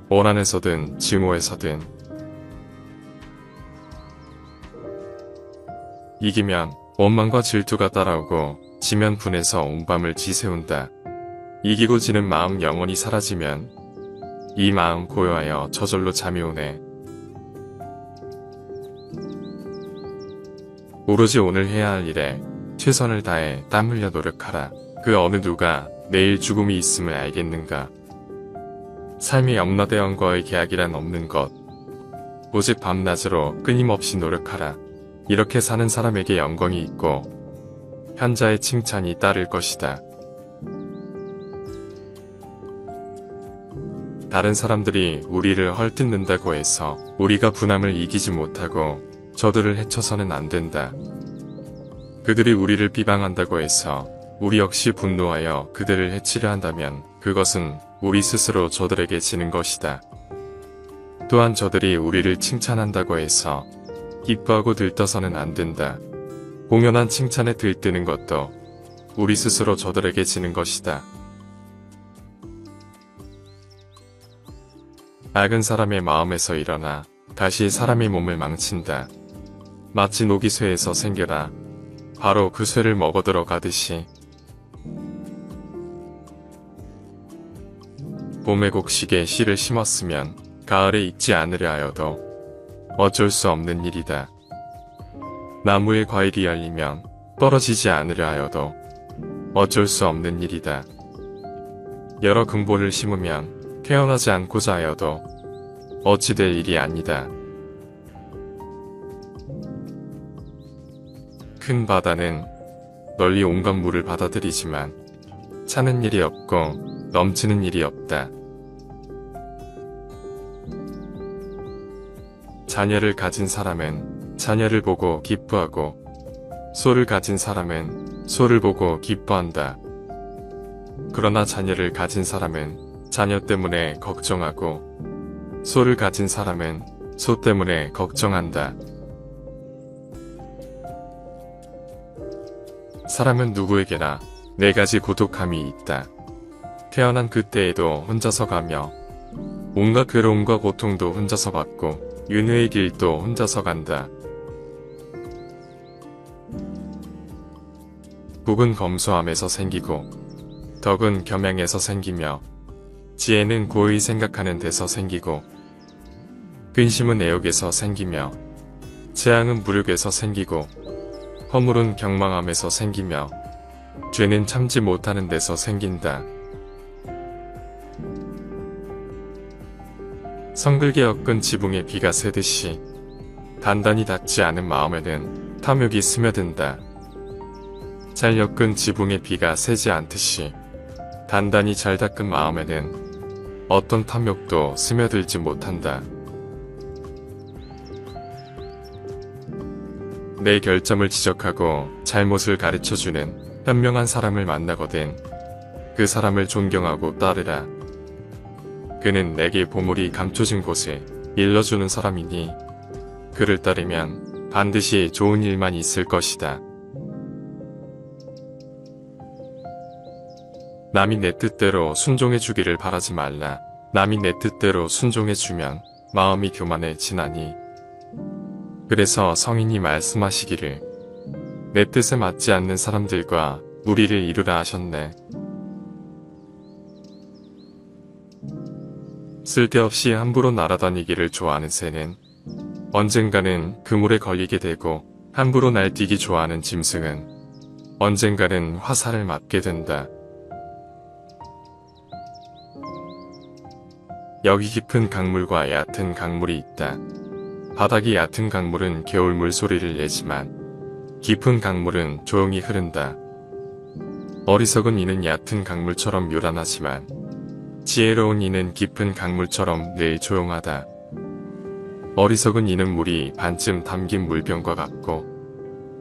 원한에서든 증오에서든. 이기면 원망과 질투가 따라오고 지면 분해서 온 밤을 지새운다. 이기고 지는 마음 영원히 사라지면 이 마음 고요하여 저절로 잠이 오네. 오로지 오늘 해야 할 일에 최선을 다해 땀 흘려 노력하라. 그 어느 누가 내일 죽음이 있음을 알겠는가. 삶의 염라대왕과의 계약이란 없는 것. 오직 밤낮으로 끊임없이 노력하라. 이렇게 사는 사람에게 영광이 있고 현자의 칭찬이 따를 것이다. 다른 사람들이 우리를 헐뜯는다고 해서 우리가 분함을 이기지 못하고 저들을 해쳐서는 안 된다. 그들이 우리를 비방한다고 해서 우리 역시 분노하여 그들을 해치려 한다면 그것은 우리 스스로 저들에게 지는 것이다. 또한 저들이 우리를 칭찬한다고 해서 기뻐하고 들떠서는 안 된다. 공연한 칭찬에 들뜨는 것도 우리 스스로 저들에게 지는 것이다. 악은 사람의 마음에서 일어나 다시 사람의 몸을 망친다. 마치 녹이 쇠에서 생겨라. 바로 그 쇠를 먹어 들어가듯이. 봄의 곡식에 씨를 심었으면 가을에 익지 않으려 하여도 어쩔 수 없는 일이다. 나무에 과일이 열리면 떨어지지 않으려 하여도 어쩔 수 없는 일이다. 여러 근본을 심으면 태어나지 않고자 하여도 어찌 될 일이 아니다. 큰 바다는 널리 온갖 물을 받아들이지만 차는 일이 없고 넘치는 일이 없다. 자녀를 가진 사람은 자녀를 보고 기뻐하고 소를 가진 사람은 소를 보고 기뻐한다. 그러나 자녀를 가진 사람은 자녀 때문에 걱정하고 소를 가진 사람은 소 때문에 걱정한다. 사람은 누구에게나 4가지 고독함이 있다. 태어난 그때에도 혼자서 가며 온갖 괴로움과 고통도 혼자서 받고 윤회의 길도 혼자서 간다. 복은 검소함에서 생기고 덕은 겸양에서 생기며 지혜는 고의 생각하는 데서 생기고 근심은 애욕에서 생기며 재앙은 무력에서 생기고 허물은 경망함에서 생기며 죄는 참지 못하는 데서 생긴다. 성글게 엮은 지붕에 비가 새듯이 단단히 닿지 않은 마음에는 탐욕이 스며든다. 잘 엮은 지붕에 비가 새지 않듯이 단단히 잘 닦은 마음에는 어떤 탐욕도 스며들지 못한다. 내 결점을 지적하고 잘못을 가르쳐주는 현명한 사람을 만나거든 그 사람을 존경하고 따르라. 그는 내게 보물이 감춰진 곳에 일러주는 사람이니 그를 따르면 반드시 좋은 일만 있을 것이다. 남이 내 뜻대로 순종해주기를 바라지 말라. 남이 내 뜻대로 순종해주면 마음이 교만해지나니. 그래서 성인이 말씀하시기를 내 뜻에 맞지 않는 사람들과 무리를 이루라 하셨네. 쓸데없이 함부로 날아다니기를 좋아하는 새는 언젠가는 그물에 걸리게 되고 함부로 날뛰기 좋아하는 짐승은 언젠가는 화살을 맞게 된다. 여기 깊은 강물과 얕은 강물이 있다. 바닥이 얕은 강물은 겨울 물소리를 내지만 깊은 강물은 조용히 흐른다. 어리석은 이는 얕은 강물처럼 요란하지만 지혜로운 이는 깊은 강물처럼 늘 조용하다. 어리석은 이는 물이 반쯤 담긴 물병과 같고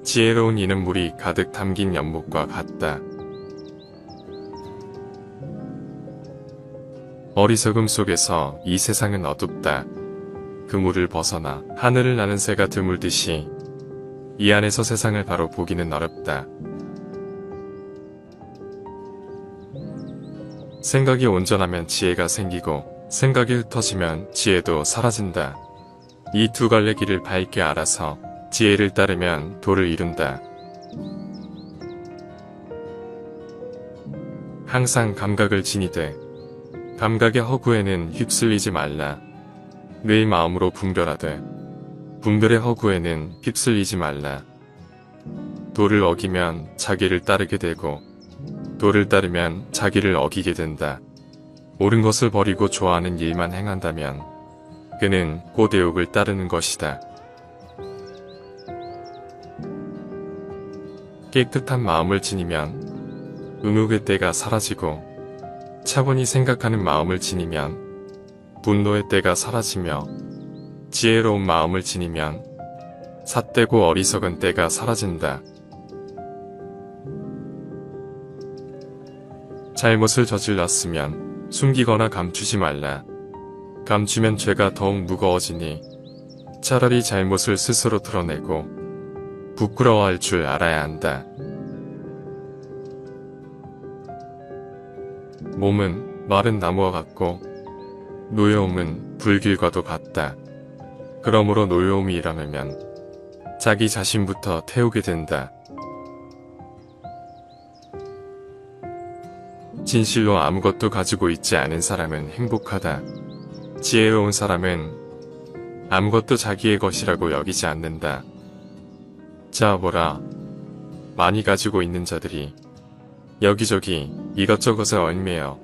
지혜로운 이는 물이 가득 담긴 연못과 같다. 어리석음 속에서 이 세상은 어둡다. 그물을 벗어나 하늘을 나는 새가 드물듯이 이 안에서 세상을 바로 보기는 어렵다. 생각이 온전하면 지혜가 생기고 생각이 흩어지면 지혜도 사라진다. 이 두 갈래 길을 밝게 알아서 지혜를 따르면 도를 이룬다. 항상 감각을 지니되 감각의 허구에는 휩쓸리지 말라. 늘 마음으로 분별하되 분별의 허구에는 휩쓸리지 말라. 도를 어기면 자기를 따르게 되고 도를 따르면 자기를 어기게 된다. 옳은 것을 버리고 좋아하는 일만 행한다면 그는 곧 애욕을 따르는 것이다. 깨끗한 마음을 지니면 의욕의 때가 사라지고 차분히 생각하는 마음을 지니면 분노의 때가 사라지며 지혜로운 마음을 지니면 삿되고 어리석은 때가 사라진다. 잘못을 저질렀으면 숨기거나 감추지 말라. 감추면 죄가 더욱 무거워지니 차라리 잘못을 스스로 드러내고 부끄러워할 줄 알아야 한다. 몸은 마른 나무와 같고 노여움은 불길과도 같다. 그러므로 노여움이 일어나면 자기 자신부터 태우게 된다. 진실로 아무것도 가지고 있지 않은 사람은 행복하다. 지혜로운 사람은 아무것도 자기의 것이라고 여기지 않는다. 자 보라, 많이 가지고 있는 자들이 여기저기 이것저것에 얽매여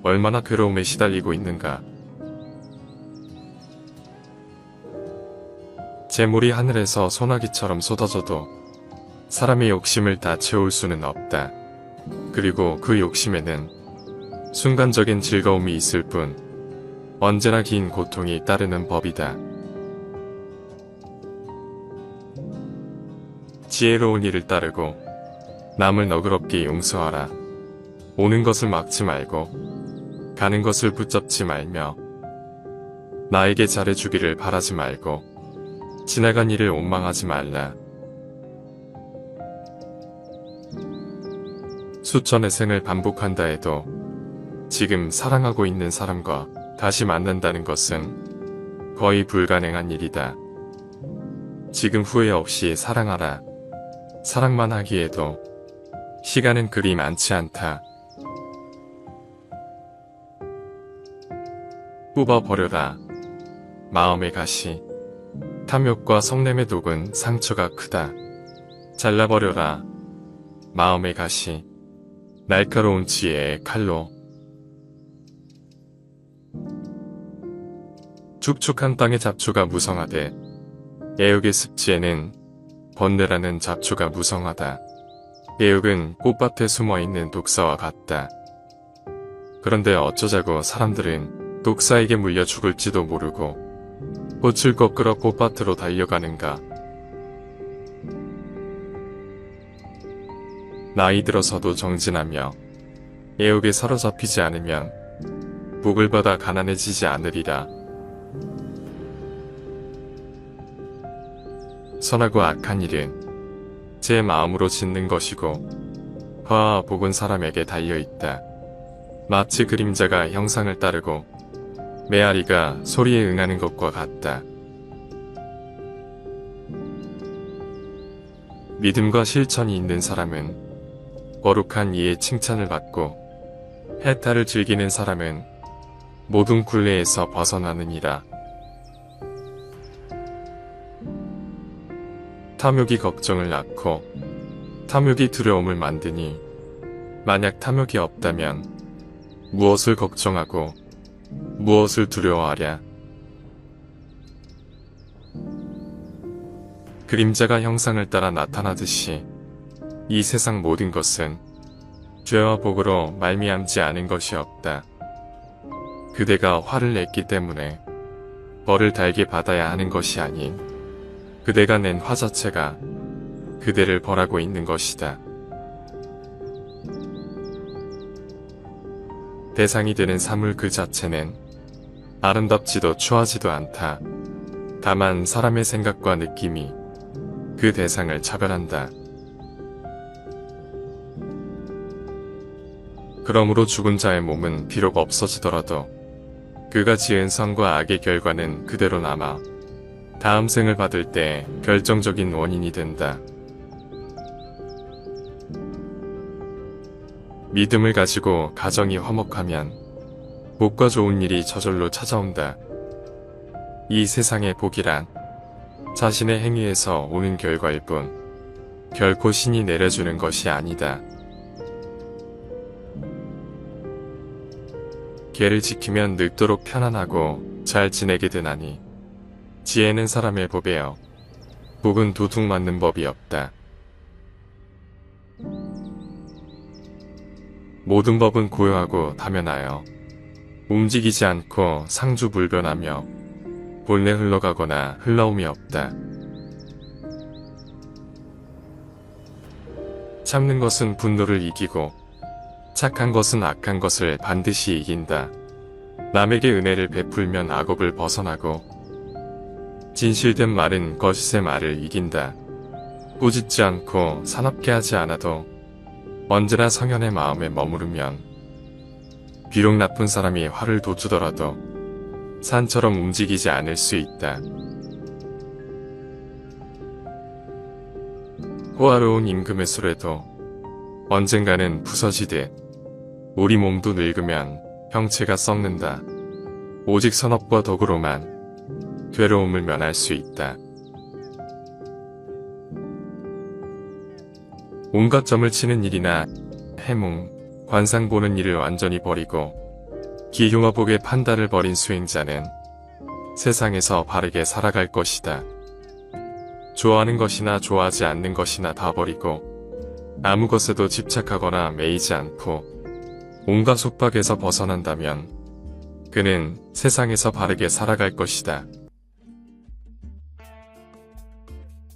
얼마나 괴로움에 시달리고 있는가. 재물이 하늘에서 소나기처럼 쏟아져도 사람의 욕심을 다 채울 수는 없다. 그리고 그 욕심에는 순간적인 즐거움이 있을 뿐 언제나 긴 고통이 따르는 법이다. 지혜로운 일을 따르고 남을 너그럽게 용서하라. 오는 것을 막지 말고 가는 것을 붙잡지 말며 나에게 잘해주기를 바라지 말고 지나간 일을 원망하지 말라. 수천의 생을 반복한다 해도 지금 사랑하고 있는 사람과 다시 만난다는 것은 거의 불가능한 일이다. 지금 후회 없이 사랑하라. 사랑만 하기에도 시간은 그리 많지 않다. 뽑아버려라. 마음의 가시. 탐욕과 성냄의 독은 상처가 크다. 잘라버려라. 마음의 가시. 날카로운 지혜의 칼로. 축축한 땅의 잡초가 무성하되 애욕의 습지에는 번뇌라는 잡초가 무성하다. 애욕은 꽃밭에 숨어있는 독사와 같다. 그런데 어쩌자고 사람들은 독사에게 물려 죽을지도 모르고 꽃을 꺾으러 꽃밭으로 달려가는가. 나이 들어서도 정진하며 애욕에 사로잡히지 않으면 복을 받아 가난해지지 않으리라. 선하고 악한 일은 제 마음으로 짓는 것이고 화와 복은 사람에게 달려있다. 마치 그림자가 형상을 따르고 메아리가 소리에 응하는 것과 같다. 믿음과 실천이 있는 사람은 거룩한 이의 칭찬을 받고 해탈을 즐기는 사람은 모든 굴레에서 벗어나느니라. 탐욕이 걱정을 낳고 탐욕이 두려움을 만드니 만약 탐욕이 없다면 무엇을 걱정하고 무엇을 두려워하랴. 그림자가 형상을 따라 나타나듯이 이 세상 모든 것은 죄와 복으로 말미암지 않은 것이 없다. 그대가 화를 냈기 때문에 벌을 달게 받아야 하는 것이 아닌 그대가 낸 화 자체가 그대를 벌하고 있는 것이다. 대상이 되는 사물 그 자체는 아름답지도 추하지도 않다. 다만 사람의 생각과 느낌이 그 대상을 차별한다. 그러므로 죽은 자의 몸은 비록 없어지더라도 그가 지은 선과 악의 결과는 그대로 남아 다음 생을 받을 때 결정적인 원인이 된다. 믿음을 가지고 가정이 화목하면 복과 좋은 일이 저절로 찾아온다. 이 세상의 복이란 자신의 행위에서 오는 결과일 뿐 결코 신이 내려주는 것이 아니다. 계를 지키면 늙도록 편안하고 잘 지내게 되나니 지혜는 사람의 법이요 복은 도둑 맞는 법이 없다. 모든 법은 고요하고 당연하여 움직이지 않고 상주불변하며 본래 흘러가거나 흘러옴이 없다. 참는 것은 분노를 이기고 착한 것은 악한 것을 반드시 이긴다. 남에게 은혜를 베풀면 악업을 벗어나고 진실된 말은 거짓의 말을 이긴다. 꾸짖지 않고 사납게 하지 않아도 언제나 성현의 마음에 머무르면 비록 나쁜 사람이 화를 돋주더라도 산처럼 움직이지 않을 수 있다. 호화로운 임금의 수레도 언젠가는 부서지듯 우리 몸도 늙으면 형체가 썩는다. 오직 선업과 덕으로만 괴로움을 면할 수 있다. 온갖 점을 치는 일이나 해몽, 관상 보는 일을 완전히 버리고 기흉어복의 판단을 버린 수행자는 세상에서 바르게 살아갈 것이다. 좋아하는 것이나 좋아하지 않는 것이나 다 버리고 아무 것에도 집착하거나 매이지 않고 온갖 속박에서 벗어난다면 그는 세상에서 바르게 살아갈 것이다.